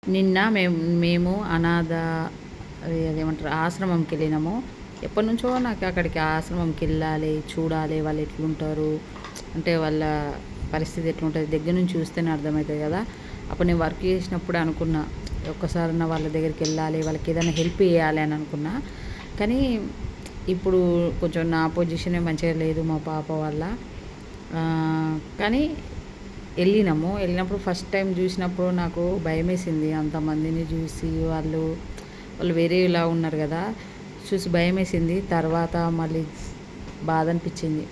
నిన్న మేము అదేమంటారు ఆశ్రమంకెళ్ళినాము. ఎప్పటినుంచో నాకు అక్కడికి ఆశ్రమంకెళ్ళాలి, చూడాలి వాళ్ళు ఎట్లుంటారు, అంటే వాళ్ళ పరిస్థితి ఎట్లుంటది దగ్గర నుంచి చూస్తేనే అర్థమవుతుంది కదా. అప్పుడు నేను వర్క్ చేసినప్పుడు అనుకున్నా, ఒక్కసారన్నా వాళ్ళ దగ్గరికెళ్ళాలి, వాళ్ళకి ఏదైనా హెల్ప్ చేయాలి అని అనుకున్నా. కానీ ఇప్పుడు కొంచెం నా పొజిషనే మంచిగా లేదు మా పాప వల్ల. కానీ వెళ్ళినప్పుడు ఫస్ట్ టైం చూసినప్పుడు నాకు భయమేసింది. అంతమందిని చూసి వాళ్ళు వేరేలా ఉన్నారు కదా, చూసి భయమేసింది. తర్వాత మళ్ళీ బాధ అనిపించింది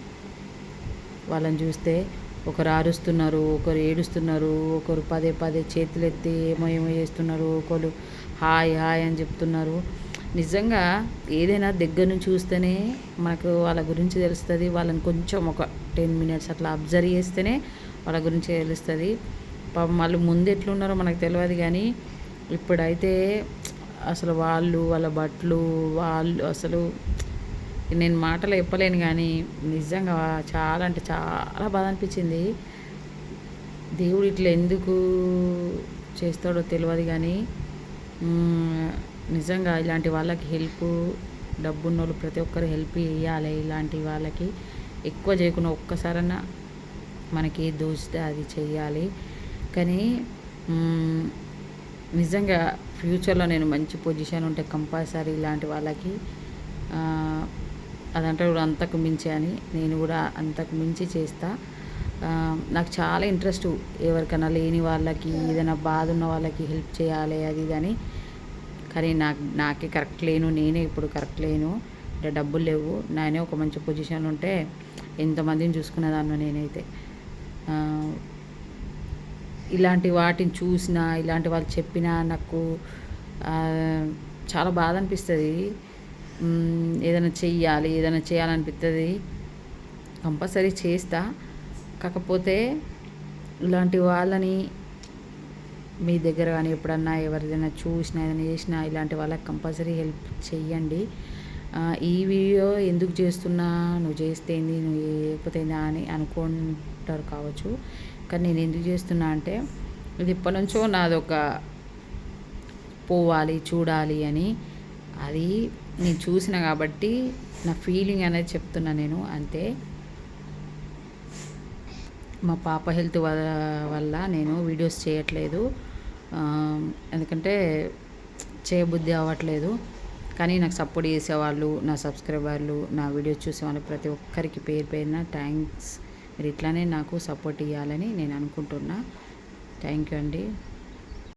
వాళ్ళని చూస్తే. ఒకరు అరుస్తున్నారు, ఒకరు ఏడుస్తున్నారు, ఒకరు పదే పదే చేతులెత్తి ఏమో ఏమో చేస్తున్నారు, ఒకరు హాయ్ హాయ్ అని చెప్తున్నారు. నిజంగా ఏదైనా దగ్గర నుంచి చూస్తేనే మనకు వాళ్ళ గురించి తెలుస్తుంది. వాళ్ళని కొంచెం ఒక 10 మినిట్స్ అట్లా అబ్జర్వ్ చేస్తేనే వాళ్ళ గురించి తెలుస్తుంది. పాపం వాళ్ళు ముందు ఎట్లున్నారో మనకు తెలియదు, కానీ ఇప్పుడైతే అసలు వాళ్ళ బట్టలు వాళ్ళు అసలు నేను మాటలు చెప్పలేను, కానీ నిజంగా చాలా అంటే చాలా బాధ అనిపించింది. దేవుడు ఇట్లా ఎందుకు చేస్తాడో తెలియదు, కానీ నిజంగా ఇలాంటి వాళ్ళకి డబ్బున్నోళ్ళు ప్రతి ఒక్కరు హెల్ప్ చేయాలి. ఇలాంటి వాళ్ళకి ఎక్కువ చేయకుండా ఒక్కసారన్నా మనకి దోచితే అది చెయ్యాలి. కానీ నిజంగా ఫ్యూచర్లో నేను మంచి పొజిషన్ ఉంటే కంపల్సరీ ఇలాంటి వాళ్ళకి అదంటే కూడా అంతకు మించి అని నేను కూడా అంతకు మించి చేస్తా. నాకు చాలా ఇంట్రెస్ట్ ఎవరికైనా లేని వాళ్ళకి, ఏదైనా బాధ ఉన్న వాళ్ళకి హెల్ప్ చేయాలి అది ఇది అని. కానీ నాకే కరెక్ట్ లేను, నేనే ఇప్పుడు కరెక్ట్ లేను, అంటే డబ్బులు లేవు. నేనే ఒక మంచి పొజిషన్ ఉంటే ఎంతమందిని చూసుకునేదాన్ని నేనైతే. ఇలాంటి వాటిని చూసినా, ఇలాంటి వాళ్ళు చెప్పినా నాకు చాలా బాధ అనిపిస్తుంది. ఏదైనా చేయాలనిపిస్తుంది, కంపల్సరీ చేస్తా. కాకపోతే ఇలాంటి వాళ్ళని మీ దగ్గర కానీ ఎప్పుడన్నా ఎవరిదైనా చూసినా, ఏదైనా చేసినా ఇలాంటి వాళ్ళకి కంపల్సరీ హెల్ప్ చెయ్యండి. ఈ వీడియో ఎందుకు చేస్తున్నా, నువ్వు చేస్తే ఏంది, నువ్వు చేయకపోతే ఏందా అని అనుకుంటారు కావచ్చు. కానీ నేను ఎందుకు చేస్తున్నా అంటే, ఇది ఎప్పటి నుంచో నాదొక పోవాలి, చూడాలి అని. అది నేను చూసిన కాబట్టి నా ఫీలింగ్ అనేది చెప్తున్నా నేను, అంతే. మా పాప హెల్త్ వల్ల నేను వీడియోస్ చేయట్లేదు, ఎందుకంటే చేయబుద్ధి అవ్వట్లేదు. కానీ నాకు సపోర్ట్ చేసేవాళ్ళు, నా సబ్స్క్రైబర్లు, నా వీడియోస్ చూసేవాళ్ళు ప్రతి ఒక్కరికి పేరు పేరున థ్యాంక్స్. మీరు ఇట్లానే నాకు సపోర్ట్ ఇవ్వాలని నేను అనుకుంటున్నా. థ్యాంక్ యూ అండి.